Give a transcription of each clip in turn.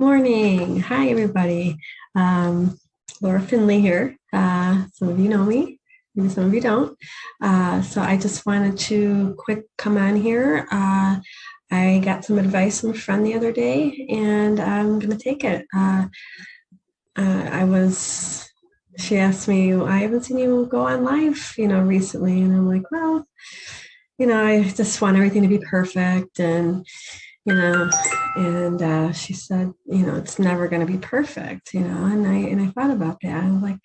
Morning. Hi, everybody. Laura Finley here. Some of you know me, maybe some of you don't. So I just wanted to quick come on here. I got some advice from a friend the other day, and I'm going to take it. She asked me, I haven't seen you go on live, recently. And I'm like, well, I just want everything to be perfect. You know, and she said, it's never going to be perfect, and I thought about that. I was like,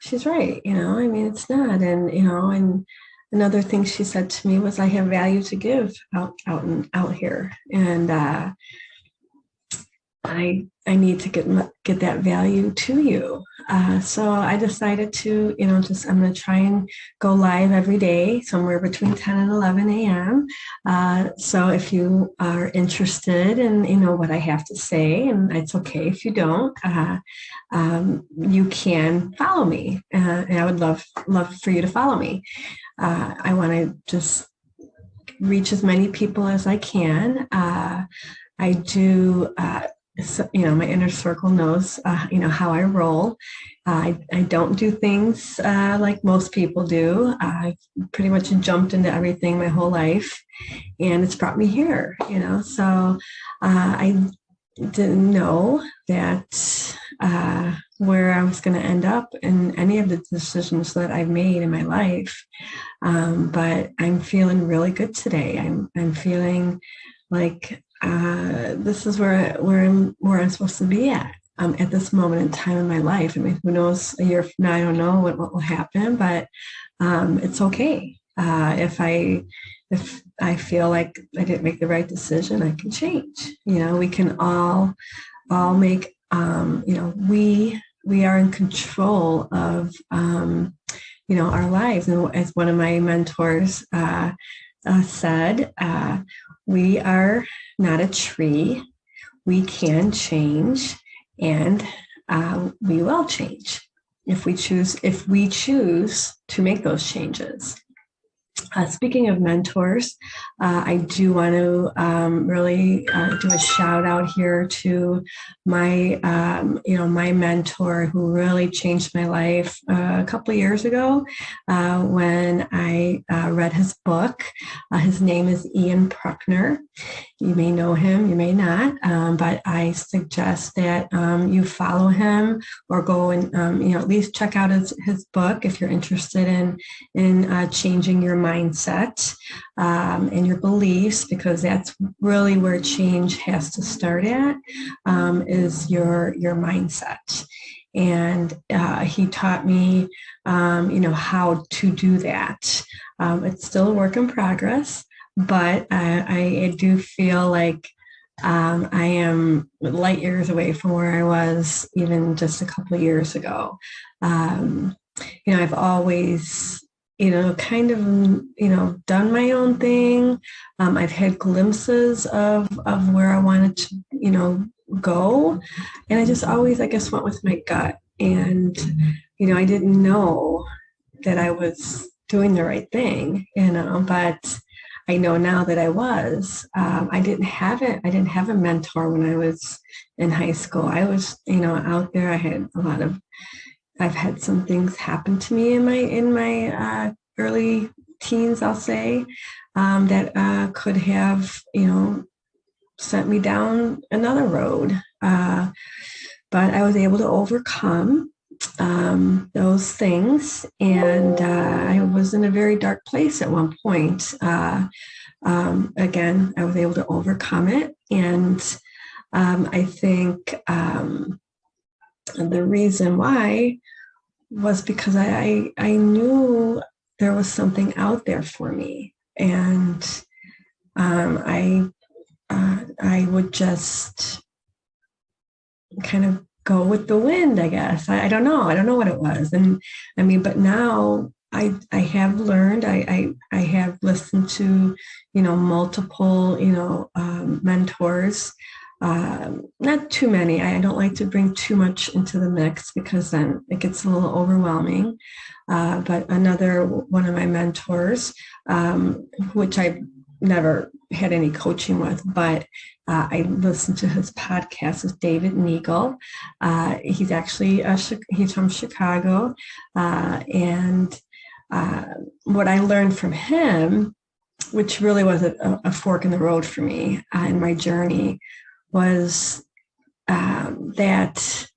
she's right, I mean, it's not. And another thing she said to me was, I have value to give out here. And I need to get that value to you. So I decided to, I'm going to try and go live every day, somewhere between 10 and 11 a.m. So if you are interested in, what I have to say, and it's okay if you don't, you can follow me. And I would love for you to follow me. I want to just reach as many people as I can. I do. So, my inner circle knows, how I roll. I don't do things like most people do. I've pretty much jumped into everything my whole life, and it's brought me here, So I didn't know that where I was going to end up in any of the decisions that I've made in my life. But I'm feeling really good today. I'm feeling like this is where I'm supposed to be at this moment in time in my life. I mean, who knows, a year from now, I don't know what will happen, but it's okay. If I feel like I didn't make the right decision, I can change. We can all make. We are in control of our lives. And as one of my mentors said, we are not a tree. We can change, and we will change if we choose to make those changes. Speaking of mentors, I do want to really do a shout out here to my, my mentor who really changed my life a couple of years ago when I read his book. His name is Pruckner. You may know him, you may not, but I suggest that you follow him or go and at least check out his book if you're interested in changing your mindset and your beliefs, because that's really where change has to start at, is your mindset. And he taught me, how to do that. It's still a work in progress, but I do feel like I am light years away from where I was even just a couple of years ago. I've always, kind of, done my own thing. I've had glimpses of where I wanted to, go. And I just always, I guess, went with my gut. And, I didn't know that I was doing the right thing, but I know now that I was. I didn't have it. I didn't have a mentor when I was in high school. I was, out there. I've had some things happen to me in my early teens, I'll say, that could have, sent me down another road. But I was able to overcome those things. And I was in a very dark place at one point. Again, I was able to overcome it. And I think the reason why was because I knew there was something out there for me. And I would just kind of go with the wind, I guess. I don't know. I don't know what it was. And I mean, but now I have learned, I have listened to, multiple, mentors. Not too many. I don't like to bring too much into the mix because then it gets a little overwhelming. But another one of my mentors, which I never had any coaching with, but I listened to his podcast with David Neagle. He's actually he's from Chicago, and what I learned from him, which really was a fork in the road for me in my journey, was that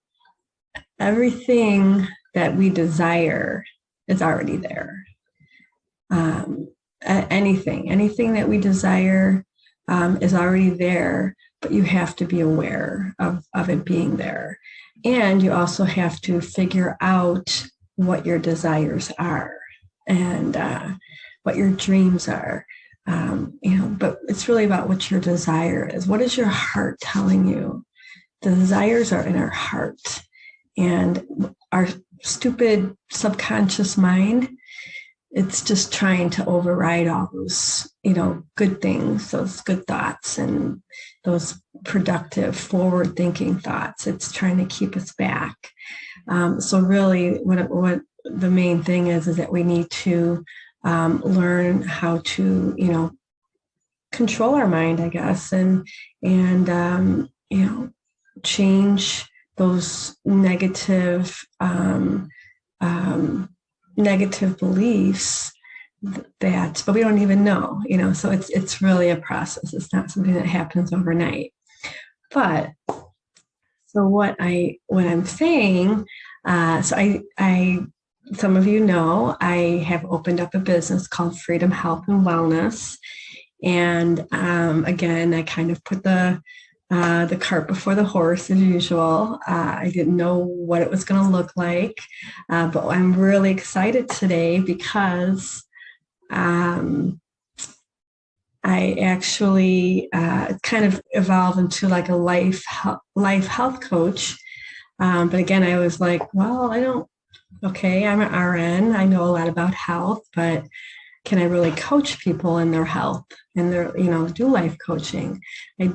everything that we desire is already there. Anything that we desire is already there, but you have to be aware of it being there. And you also have to figure out what your desires are and what your dreams are. But it's really about what your desire is. What is your heart telling you? The desires are in our heart, and our stupid subconscious mind, it's just trying to override all those, good things, those good thoughts and those productive, forward-thinking thoughts. It's trying to keep us back. So really what the main thing is that we need to learn how to, control our mind, I guess, and change those negative beliefs but we don't even know, so it's really a process. It's not something that happens overnight. But so what I'm saying, so I some of you know, I have opened up a business called Freedom Health and Wellness. And again, I kind of put the cart before the horse as usual. I didn't know what it was going to look like, but I'm really excited today because I actually kind of evolved into like a life health coach. But again, I was like, well, I'm an RN. I know a lot about health, but can I really coach people in their health and their, do life coaching? I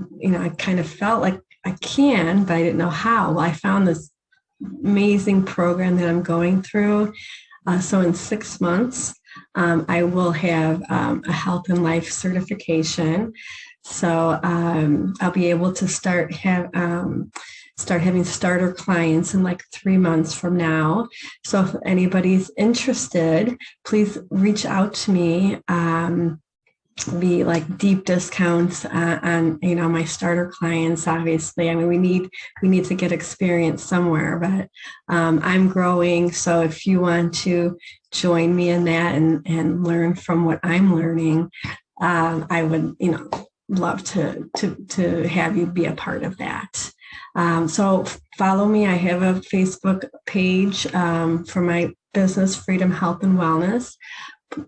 kind of felt like I can, but I didn't know how. Well, I found this amazing program that I'm going through. So in 6 months, I will have a health and life certification. So I'll be able to start having starter clients in like 3 months from now. So if anybody's interested, please reach out to me. Be like deep discounts on my starter clients. Obviously, I mean we need to get experience somewhere, but I'm growing. So if you want to join me in that and learn from what I'm learning, I would love to have you be a part of that. So follow me. I have a Facebook page for my business, Freedom Health and Wellness.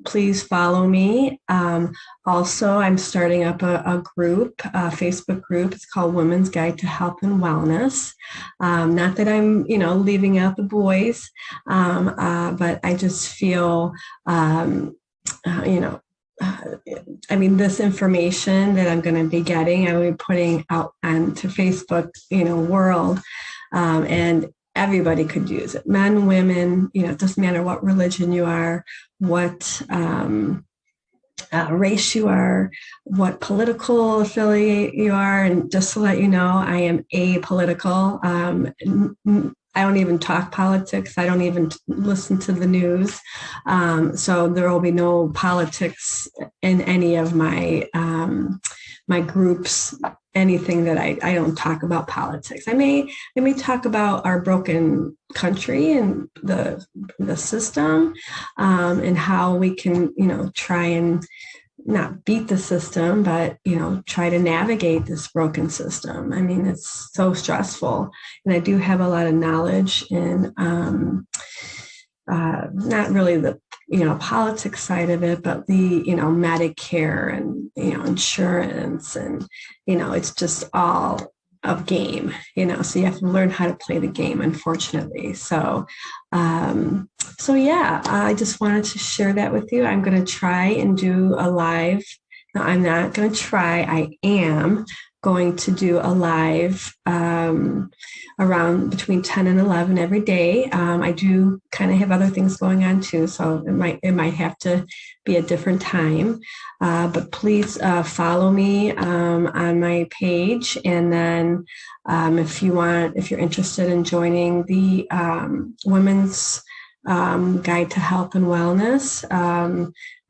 Please follow me. Also, I'm starting up a group, a Facebook group. It's called Women's Guide to Health and Wellness. Not that I'm, leaving out the boys, but I just feel, this information that I'm going to be getting, I will be putting out onto Facebook, world, and everybody could use it. Men, women, it doesn't matter what religion you are, what race you are, what political affiliate you are. And just to let you know, I am apolitical. I don't even talk politics. I don't even listen to the news. So there will be no politics in any of my my groups, anything that I don't talk about politics. I may talk about our broken country and the system, and how we can, try and not beat the system, but, try to navigate this broken system. I mean, it's so stressful. And I do have a lot of knowledge in not really the, politics side of it, but the, Medicare and, insurance and, it's just all of game, so you have to learn how to play the game, unfortunately. So yeah, I just wanted to share that with you. I'm going to try and do a live. No, I'm not going to try. I am going to do a live around between 10 and 11 every day. I do kind of have other things going on too, so it might have to be a different time. But please follow me on my page, and then if you're interested in joining the Women's Guide to Health and Wellness,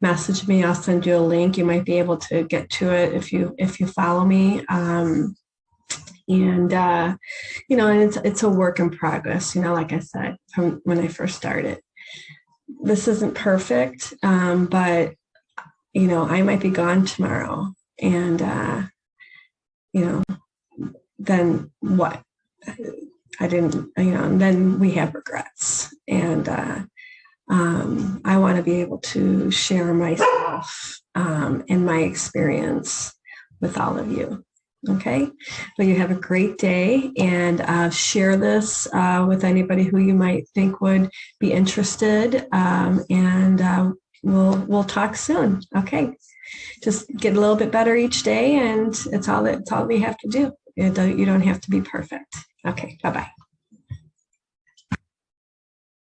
message me. I'll send you a link. You might be able to get to it if you follow me. And it's a work in progress. Like I said, from when I first started, this isn't perfect, but I might be gone tomorrow, and then what? I didn't, and then we have regrets, and I want to be able to share myself and my experience with all of you. Okay, well, you have a great day, and share this with anybody who you might think would be interested, and we'll talk soon. Okay, just get a little bit better each day, and it's all we have to do. You don't have to be perfect. Okay, bye-bye.